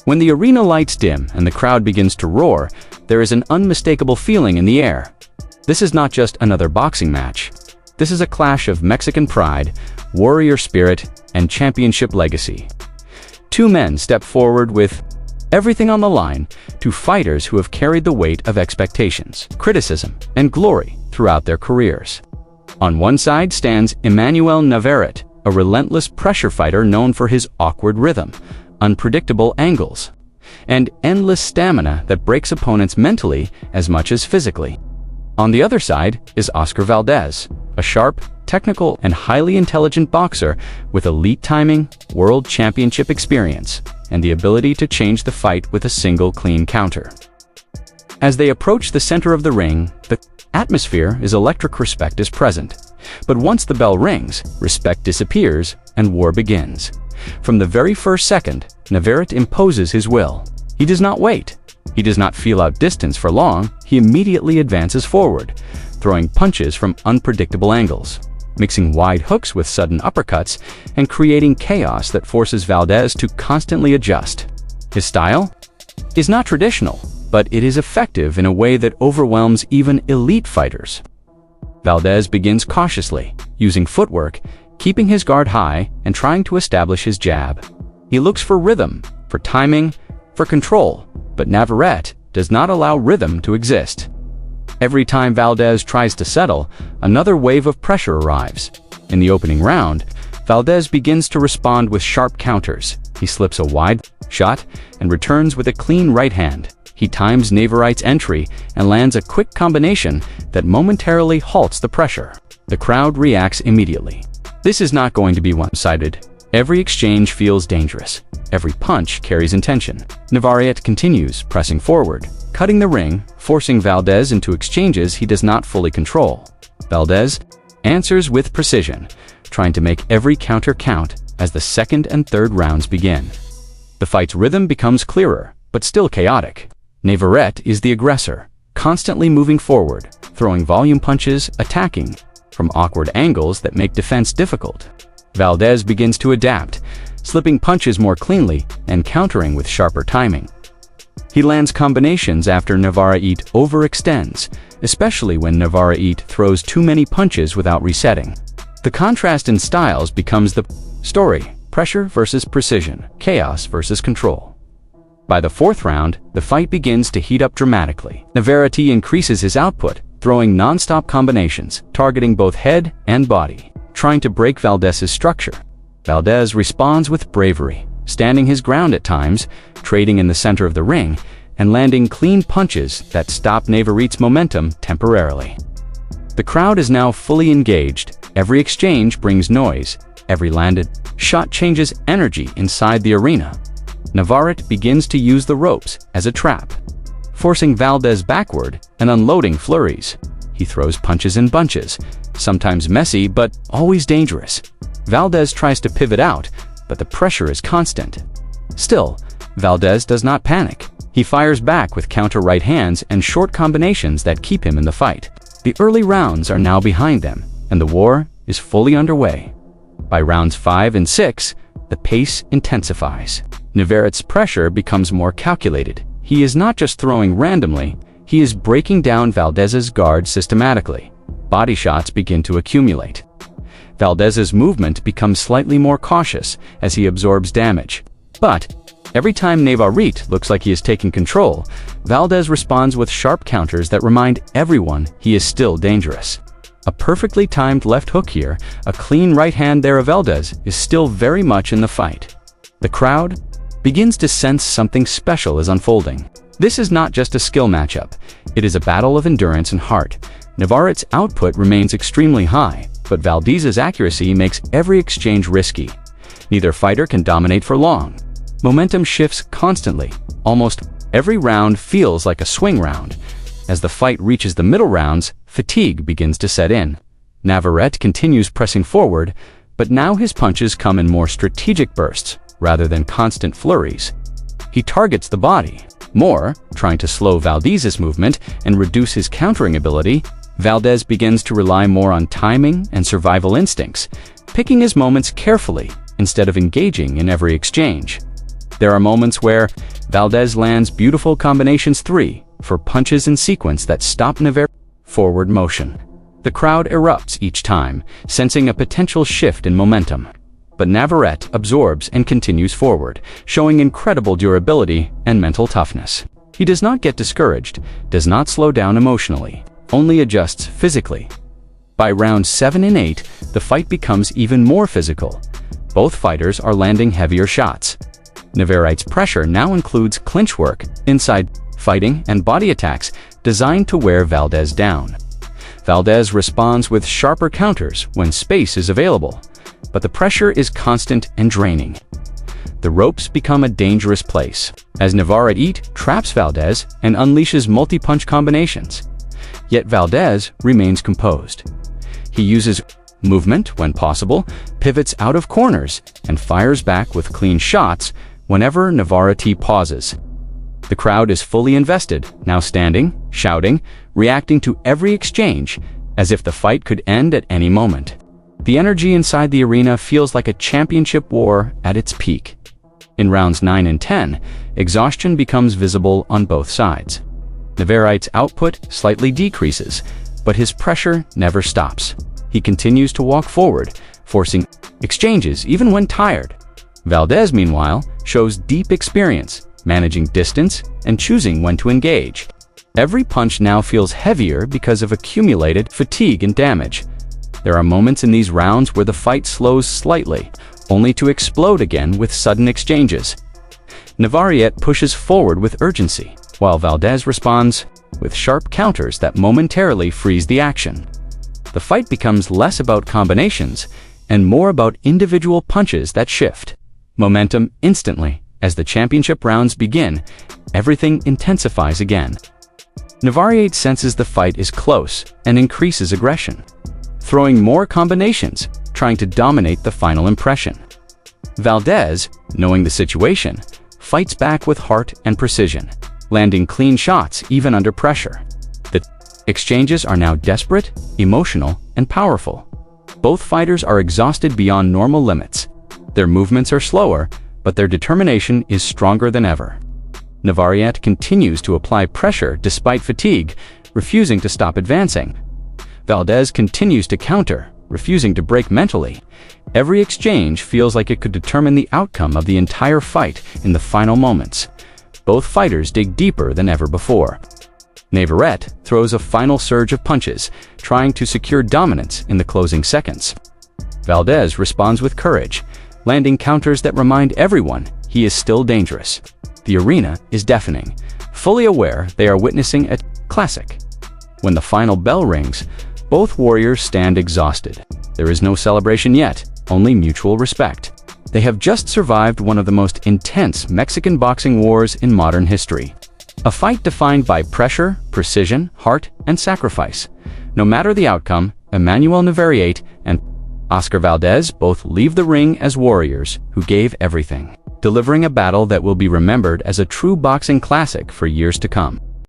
When the arena lights dim and the crowd begins to roar, there is an unmistakable feeling in the air. This is not just another boxing match. This is a clash of Mexican pride, warrior spirit, and championship legacy. Two men step forward with everything on the line, two fighters who have carried the weight of expectations, criticism, and glory throughout their careers. On one side stands Emanuel Navarrete, a relentless pressure fighter known for his awkward rhythm, unpredictable angles, and endless stamina that breaks opponents mentally as much as physically. On the other side is Oscar Valdez, a sharp, technical, and highly intelligent boxer with elite timing, world championship experience, and the ability to change the fight with a single clean counter. As they approach the center of the ring, the atmosphere is electric. Respect is present. But once the bell rings, respect disappears and war begins. From the very first second, Navarrete imposes his will. He does not wait. He does not feel out distance for long. He immediately advances forward, throwing punches from unpredictable angles, mixing wide hooks with sudden uppercuts, and creating chaos that forces Valdez to constantly adjust. His style is not traditional, but it is effective in a way that overwhelms even elite fighters. Valdez begins cautiously, using footwork, keeping his guard high, and trying to establish his jab. He looks for rhythm, for timing, for control, but Navarrete does not allow rhythm to exist. Every time Valdez tries to settle, another wave of pressure arrives. In the opening round, Valdez begins to respond with sharp counters. He slips a wide shot and returns with a clean right hand. He times Navarrete's entry and lands a quick combination that momentarily halts the pressure. The crowd reacts immediately. This is not going to be one-sided. Every exchange feels dangerous. Every punch carries intention. Navarrete continues, pressing forward, cutting the ring, forcing Valdez into exchanges he does not fully control. Valdez answers with precision, trying to make every counter count as the second and third rounds begin. The fight's rhythm becomes clearer, but still chaotic. Navarrete is the aggressor, constantly moving forward, throwing volume punches, attacking from awkward angles that make defense difficult. Valdez begins to adapt, slipping punches more cleanly and countering with sharper timing. He lands combinations after Navarrete overextends, especially when Navarrete throws too many punches without resetting. The contrast in styles becomes the story: pressure versus precision, chaos versus control. By the fourth round, the fight begins to heat up dramatically. Navarrete increases his output, throwing nonstop combinations, targeting both head and body, trying to break Valdez's structure. Valdez responds with bravery, standing his ground at times, trading in the center of the ring, and landing clean punches that stop Navarrete's momentum temporarily. The crowd is now fully engaged. Every exchange brings noise. Every landed shot changes energy inside the arena. Navarrete begins to use the ropes as a trap, forcing Valdez backward and unloading flurries. He throws punches in bunches, sometimes messy but always dangerous. Valdez tries to pivot out, but the pressure is constant. Still, Valdez does not panic. He fires back with counter right hands and short combinations that keep him in the fight. The early rounds are now behind them, and the war is fully underway. By rounds 5 and 6, the pace intensifies. Navarrete's pressure becomes more calculated. He is not just throwing randomly, he is breaking down Valdez's guard systematically. Body shots begin to accumulate. Valdez's movement becomes slightly more cautious as he absorbs damage. But every time Navarrete looks like he is taking control, Valdez responds with sharp counters that remind everyone he is still dangerous. A perfectly timed left hook here, a clean right hand there of Valdez is still very much in the fight. The crowd begins to sense something special is unfolding. This is not just a skill matchup. It is a battle of endurance and heart. Navarrete's output remains extremely high, but Valdez's accuracy makes every exchange risky. Neither fighter can dominate for long. Momentum shifts constantly. Almost every round feels like a swing round. As the fight reaches the middle rounds, fatigue begins to set in. Navarrete continues pressing forward, but now his punches come in more strategic bursts rather than constant flurries. He targets the body more, trying to slow Valdez's movement and reduce his countering ability. Valdez begins to rely more on timing and survival instincts, picking his moments carefully instead of engaging in every exchange. There are moments where Valdez lands beautiful combinations 3 for punches in sequence that stop Navarrete's forward motion. The crowd erupts each time, sensing a potential shift in momentum. But Navarrete absorbs and continues forward, showing incredible durability and mental toughness. He does not get discouraged, does not slow down emotionally, only adjusts physically. By rounds 7 and 8, the fight becomes even more physical. Both fighters are landing heavier shots. Navarrete's pressure now includes clinch work, inside fighting, and body attacks designed to wear Valdez down. Valdez responds with sharper counters when space is available, but the pressure is constant and draining. The ropes become a dangerous place, as Navarrete traps Valdez and unleashes multi-punch combinations. Yet Valdez remains composed. He uses movement when possible, pivots out of corners, and fires back with clean shots whenever Navarrete pauses. The crowd is fully invested, now standing, shouting, reacting to every exchange, as if the fight could end at any moment. The energy inside the arena feels like a championship war at its peak. In rounds 9 and 10, exhaustion becomes visible on both sides. Navarrete's output slightly decreases, but his pressure never stops. He continues to walk forward, forcing exchanges even when tired. Valdez, meanwhile, shows deep experience, managing distance and choosing when to engage. Every punch now feels heavier because of accumulated fatigue and damage. There are moments in these rounds where the fight slows slightly, only to explode again with sudden exchanges. Navarrete pushes forward with urgency, while Valdez responds with sharp counters that momentarily freeze the action. The fight becomes less about combinations and more about individual punches that shift momentum instantly. As the championship rounds begin, everything intensifies again. Navarrete senses the fight is close and increases aggression, throwing more combinations, trying to dominate the final impression. Valdez, knowing the situation, fights back with heart and precision, landing clean shots even under pressure. The exchanges are now desperate, emotional, and powerful. Both fighters are exhausted beyond normal limits. Their movements are slower, but their determination is stronger than ever. Navarrete continues to apply pressure despite fatigue, refusing to stop advancing. Valdez continues to counter, refusing to break mentally. Every exchange feels like it could determine the outcome of the entire fight in the final moments. Both fighters dig deeper than ever before. Navarrete throws a final surge of punches, trying to secure dominance in the closing seconds. Valdez responds with courage, landing counters that remind everyone he is still dangerous. The arena is deafening, fully aware they are witnessing a classic. When the final bell rings, both warriors stand exhausted. There is no celebration yet, only mutual respect. They have just survived one of the most intense Mexican boxing wars in modern history. A fight defined by pressure, precision, heart, and sacrifice. No matter the outcome, Emanuel Navarrete and Oscar Valdez both leave the ring as warriors who gave everything, delivering a battle that will be remembered as a true boxing classic for years to come.